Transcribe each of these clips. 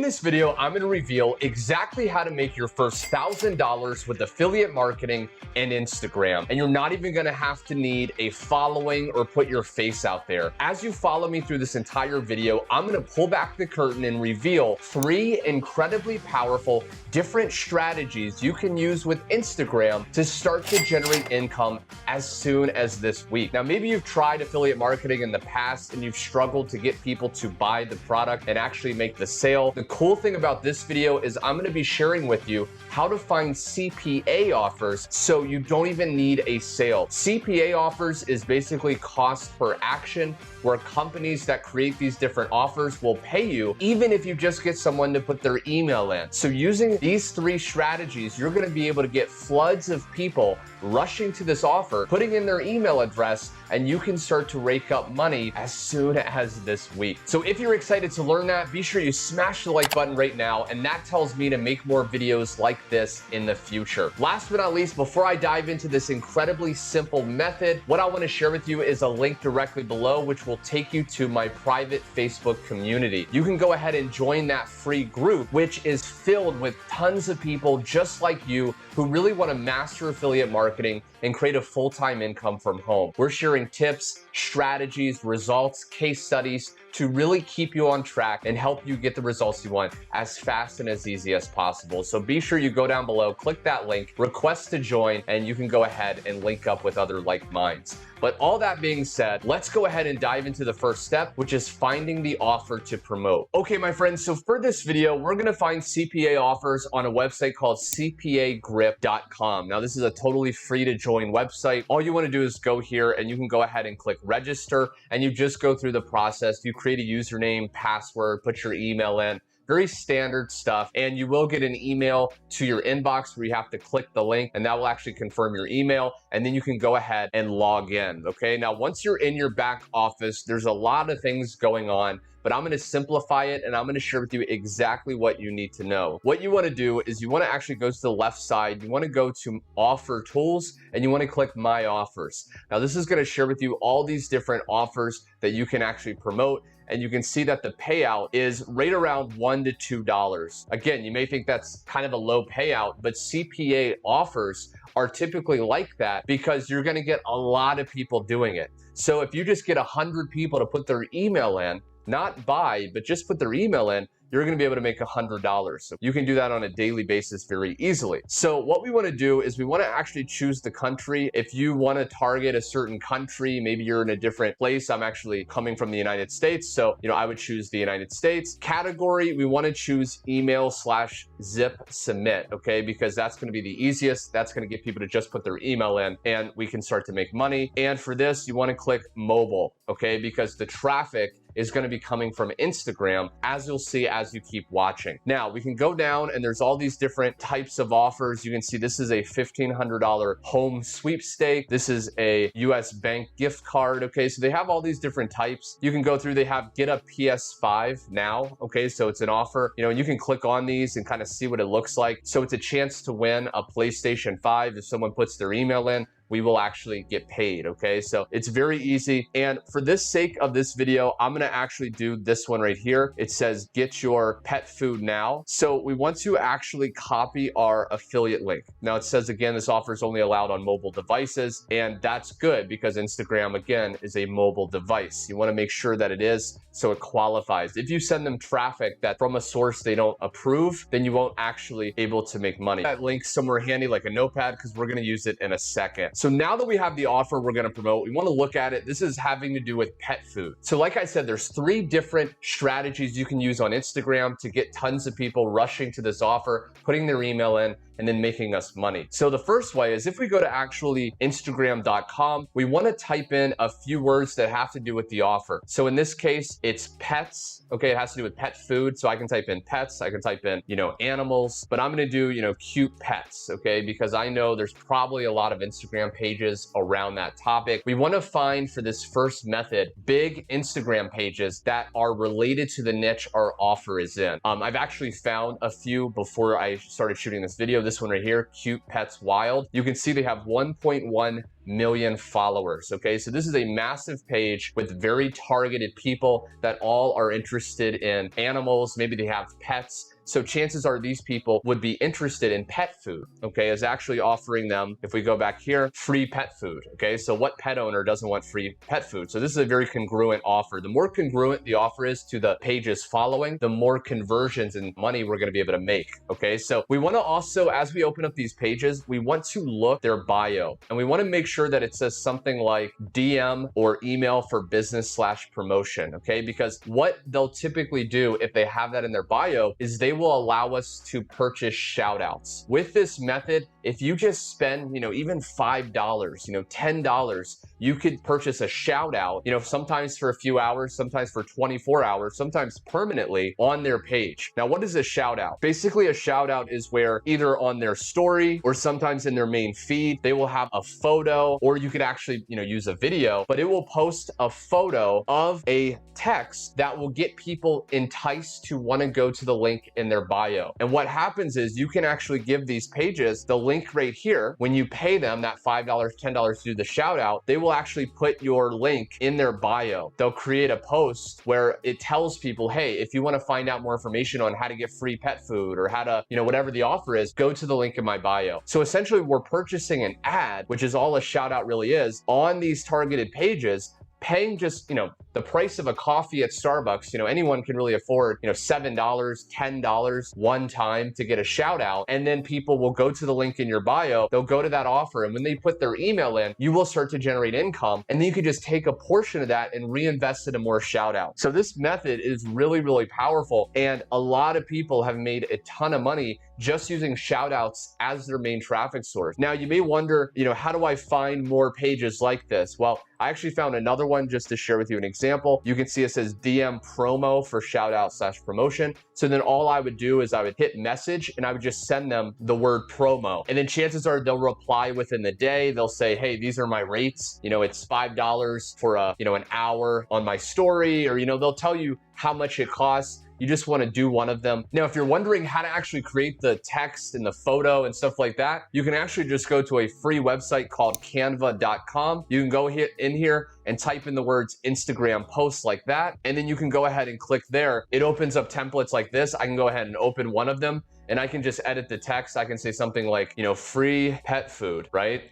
this video, I'm going to reveal exactly how to make your first $1,000 with affiliate marketing and Instagram. And you're not even going to have to need a following or put your face out there. As you follow me through this entire video, I'm going to pull back the curtain and reveal 3 incredibly powerful different strategies you can use with Instagram to start to generate income as soon as this week. Now, maybe you've tried affiliate marketing in the past and you've struggled to get people to buy the product and actually make the sale. The cool thing about this video is I'm going to be sharing with you how to find CPA offers so you don't even need a sale. CPA offers is basically cost per action, where companies that create these different offers will pay you even if you just get someone to put their email in. So using these 3 strategies, you're going to be able to get floods of people rushing to this offer, putting in their email address, and you can start to rake up money as soon as this week. So if you're excited to learn that, be sure you smash the like button right now, and that tells me to make more videos like this in the future. Last but not least, before I dive into this incredibly simple method, what I want to share with you is a link directly below, which will take you to my private Facebook community. You can go ahead and join that free group, which is filled with tons of people just like you who really want to master affiliate marketing and create a full-time income from home. We're sharing tips, strategies, results, case studies to really keep you on track and help you get the results you want as fast and as easy as possible. So be sure you go down below, click that link, request to join, and you can go ahead and link up with other like minds. But all that being said, let's go ahead and dive into the first step, which is finding the offer to promote. Okay, my friends, so for this video, we're gonna find CPA offers on a website called 𝐶PAgrip.com. Now, this is a totally free to join website. All you wanna do is go here and you can go ahead and click register, and you just go through the process. You create a username, password, put your email in. Very standard stuff, and you will get an email to your inbox where you have to click the link, and that will actually confirm your email, and then you can go ahead and log in. Okay, now once you're in your back office, there's a lot of things going on, but I'm going to simplify it and I'm going to share with you exactly what you need to know. What you want to do is you want to actually go to the left side, you want to go to offer tools, and you want to click my offers. Now this is going to share with you all these different offers that you can actually promote, and you can see that the payout is right around $1 to $2. Again, you may think that's kind of a low payout, but CPA offers are typically like that because you're going to get a lot of people doing it. So if you just get 100 people to put their email in, not buy, but just put their email in, you're going to be able to make $100. So you can do that on a daily basis very easily. So what we want to do is we want to actually choose the country. If you want to target a certain country, maybe you're in a different place. I'm actually coming from the United States. So, I would choose the United States. Category, we want to choose email/zip submit, okay? Because that's going to be the easiest. That's going to get people to just put their email in and we can start to make money. And for this, you want to click mobile, okay? Because the traffic is going to be coming from Instagram, as you'll see as you keep watching. Now, we can go down and there's all these different types of offers. You can see this is a $1,500 home sweepstake. This is a US bank gift card, okay? So they have all these different types. You can go through, they have get a PS5 now, okay? So it's an offer, and you can click on these and kind of see what it looks like. So it's a chance to win a PlayStation 5 if someone puts their email in. We will actually get paid, okay? So it's very easy. And for this sake of this video, I'm gonna actually do this one right here. It says, get your pet food now. So we want to actually copy our affiliate link. Now it says, again, this offer is only allowed on mobile devices, and that's good because Instagram, again, is a mobile device. You wanna make sure that it is, so it qualifies. If you send them traffic that from a source they don't approve, then you won't actually able to make money. That link's somewhere handy like a notepad because we're gonna use it in a second. So now that we have the offer we're gonna promote, we wanna look at it. This is having to do with pet food. So like I said, there's 3 different strategies you can use on Instagram to get tons of people rushing to this offer, putting their email in, and then making us money. So the first way is if we go to actually Instagram.com, we want to type in a few words that have to do with the offer. So in this case, it's pets. Okay, it has to do with pet food. So I can type in pets, I can type in, animals, but I'm gonna do, cute pets, okay? Because I know there's probably a lot of Instagram pages around that topic. We wanna find for this first method, big Instagram pages that are related to the niche our offer is in. I've actually found a few before I started shooting this video. This one right here, Cute Pets Wild. You can see they have 1.1 million followers. Okay, so this is a massive page with very targeted people that all are interested in animals. Maybe they have pets. So chances are these people would be interested in pet food, okay, is actually offering them, if we go back here, free pet food, okay? So what pet owner doesn't want free pet food? So this is a very congruent offer. The more congruent the offer is to the pages following, the more conversions and money we're gonna be able to make, okay? So we wanna also, as we open up these pages, we want to look their bio, and we wanna make sure that it says something like DM or email for business/promotion, okay? Because what they'll typically do if they have that in their bio is they will allow us to purchase shout outs. With this method, if you just spend, even $5, $10, you could purchase a shout out, sometimes for a few hours, sometimes for 24 hours, sometimes permanently on their page. Now, what is a shout out? Basically, a shout out is where either on their story or sometimes in their main feed, they will have a photo, or you could actually, use a video, but it will post a photo of a text that will get people enticed to want to go to the link in their bio. And what happens is you can actually give these pages the link right here. When you pay them that $5, $10 to do the shout out, they will actually put your link in their bio. They'll create a post where it tells people, hey, if you want to find out more information on how to get free pet food or how to, whatever the offer is, go to the link in my bio. So essentially we're purchasing an ad, which is all a shout out really is, on these targeted pages, paying just, the price of a coffee at Starbucks. Anyone can really afford, $7, $10 one time to get a shout out. And then people will go to the link in your bio, they'll go to that offer. And when they put their email in, you will start to generate income. And then you can just take a portion of that and reinvest it in more shout outs. So this method is really, really powerful. And a lot of people have made a ton of money just using shout outs as their main traffic source. Now you may wonder, how do I find more pages like this? Well, I actually found another one just to share with you an example. You can see it says DM promo for shout out/promotion. So then all I would do is I would hit message and I would just send them the word promo. And then chances are they'll reply within the day. They'll say, hey, these are my rates. It's $5 for an hour on my story, or, they'll tell you how much it costs. You just want to do one of them. Now, if you're wondering how to actually create the text and the photo and stuff like that, you can actually just go to a free website called canva.com. You can go in here and type in the words Instagram posts like that. And then you can go ahead and click there. It opens up templates like this. I can go ahead and open one of them and I can just edit the text. I can say something like, free pet food, right?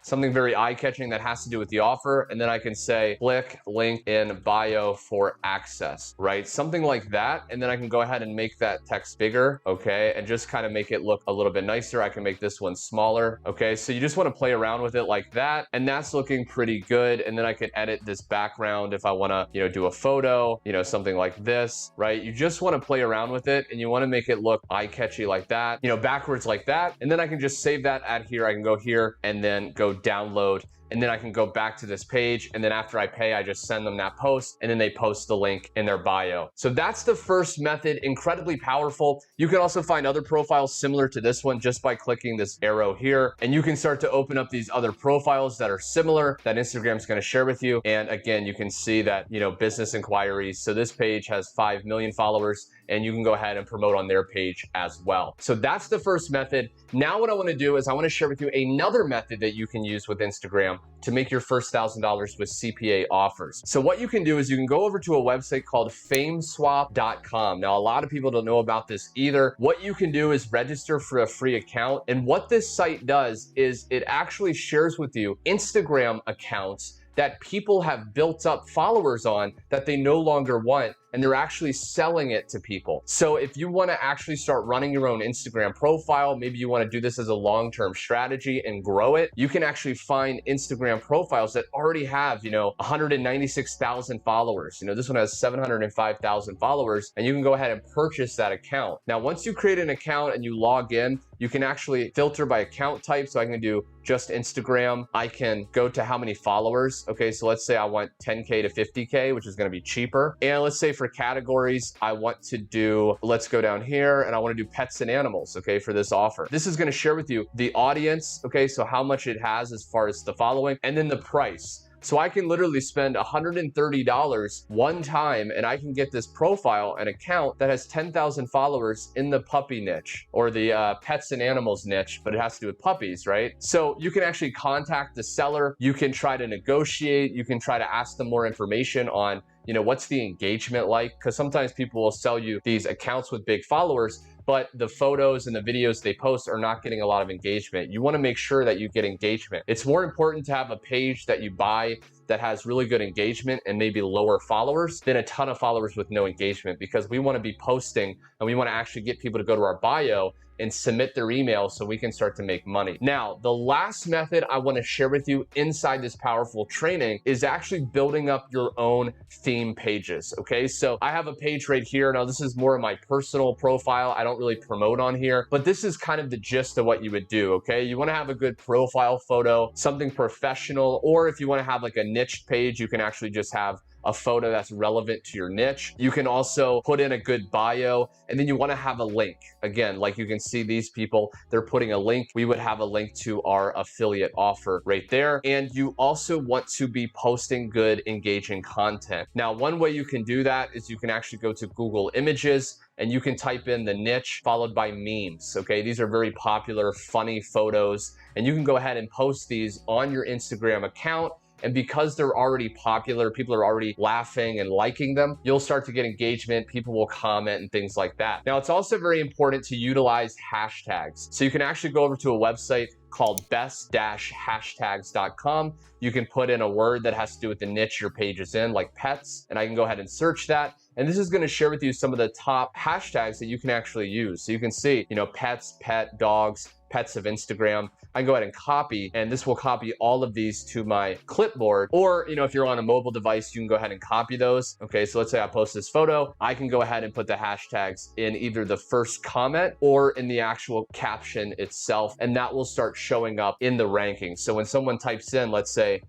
Something very eye-catching that has to do with the offer. And then I can say, click link in bio for access, right? Something like that. And then I can go ahead and make that text bigger, okay? And just kind of make it look a little bit nicer. I can make this one smaller, okay? So you just want to play around with it like that. And that's looking pretty good. And then I can edit this background if I want to, do a photo, something like this, right? You just want to play around with it and you want to make it look eye-catchy like that, backwards like that. And then I can just save that at here. I can go here and then go download, and then I can go back to this page, and then after I pay, I just send them that post, and then they post the link in their bio. So that's the first method, incredibly powerful. You can also find other profiles similar to this one just by clicking this arrow here, and you can start to open up these other profiles that are similar that Instagram's gonna share with you. And again, you can see that, business inquiries. So this page has 5 million followers, and you can go ahead and promote on their page as well. So that's the first method. Now what I wanna do is I wanna share with you another method that you can use with Instagram to make your first $1,000 with CPA offers. So what you can do is you can go over to a website called fameswap.com. Now, a lot of people don't know about this either. What you can do is register for a free account. And what this site does is it actually shares with you Instagram accounts that people have built up followers on that they no longer want, and they're actually selling it to people. So if you want to actually start running your own Instagram profile, maybe you want to do this as a long-term strategy and grow it, you can actually find Instagram profiles that already have, 196,000 followers. This one has 705,000 followers, and you can go ahead and purchase that account. Now, once you create an account and you log in, you can actually filter by account type. So I can do just Instagram. I can go to how many followers. Okay, so let's say I want 10K to 50K, which is going to be cheaper. And let's say for categories, I want to do, let's go down here and I want to do pets and animals, okay, for this offer. This is going to share with you the audience, okay, so how much it has as far as the following, and then the price. So I can literally spend $130 one time and I can get this profile, an account that has 10,000 followers in the puppy niche, or the pets and animals niche, but it has to do with puppies, right? So you can actually contact the seller. You can try to negotiate. You can try to ask them more information on, what's the engagement like? Because sometimes people will sell you these accounts with big followers, but the photos and the videos they post are not getting a lot of engagement. You want to make sure that you get engagement. It's more important to have a page that you buy that has really good engagement and maybe lower followers than a ton of followers with no engagement, because we want to be posting and we want to actually get people to go to our bio and submit their email so we can start to make money. Now, the last method I want to share with you inside this powerful training is actually building up your own theme pages, okay? So I have a page right here. Now, this is more of my personal profile. I don't really promote on here, but this is kind of the gist of what you would do, okay? You want to have a good profile photo, something professional, or if you want to have like a niche page, you can actually just have a photo that's relevant to your niche. You can also put in a good bio, and then you want to have a link. Again, like you can see these people, they're putting a link. We would have a link to our affiliate offer right there. And you also want to be posting good, engaging content. Now, one way you can do that is you can actually go to Google Images and you can type in the niche followed by memes, okay? These are very popular, funny photos, and you can go ahead and post these on your Instagram account. And because they're already popular, people are already laughing and liking them, you'll start to get engagement, people will comment and things like that. Now, it's also very important to utilize hashtags. So you can actually go over to a website called best-hashtags.com. You can put in a word that has to do with the niche your page is in, like pets, and I can go ahead and search that. And this is going to share with you some of the top hashtags that you can actually use. So you can see, pets, pet, dogs, pets of Instagram. I can go ahead and copy, and this will copy all of these to my clipboard. Or, if you're on a mobile device, you can go ahead and copy those. Okay, so let's say I post this photo. I can go ahead and put the hashtags in either the first comment or in the actual caption itself, and that will start showing up in the rankings. So when someone types in, let's say,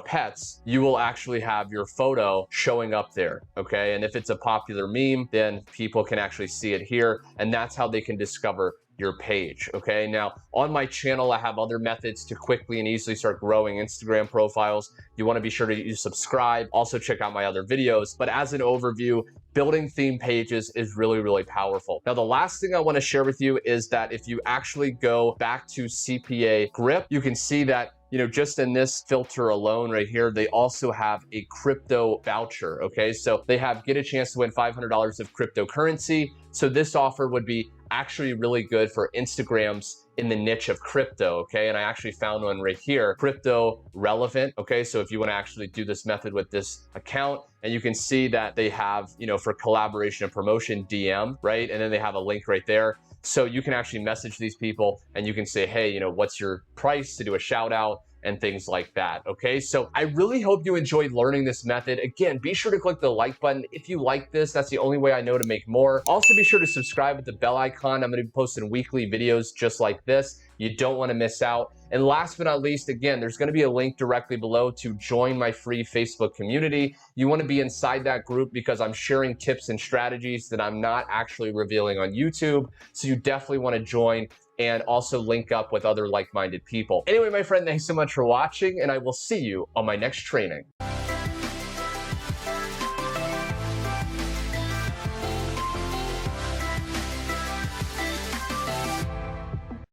pets, you will actually have your photo showing up there, okay? And if it's a popular meme, then people can actually see it here, and that's how they can discover your page, okay? Now, on my channel, I have other methods to quickly and easily start growing Instagram profiles. You wanna be sure to subscribe. Also check out my other videos. But as an overview, building theme pages is really, really powerful. Now, the last thing I wanna share with you is that if you actually go back to CPA Grip, you can see that just in this filter alone right here, they also have a crypto voucher, okay? So they have get a chance to win $500 of cryptocurrency. So this offer would be actually really good for Instagrams in the niche of crypto, okay? And I actually found one right here, crypto relevant, okay? So if you want to actually do this method with this account, and you can see that they have, for collaboration and promotion, DM, right? And then they have a link right there. So you can actually message these people and you can say, hey, what's your price to do a shout out and things like that, okay? So I really hope you enjoyed learning this method. Again, be sure to click the like button if you like this. That's the only way I know to make more. Also, be sure to subscribe with the bell icon. I'm gonna be posting weekly videos just like this. You don't wanna miss out. And last but not least, again, there's gonna be a link directly below to join my free Facebook community. You wanna be inside that group because I'm sharing tips and strategies that I'm not actually revealing on YouTube. So you definitely wanna join and also link up with other like-minded people. Anyway, my friend, thanks so much for watching, and I will see you on my next training.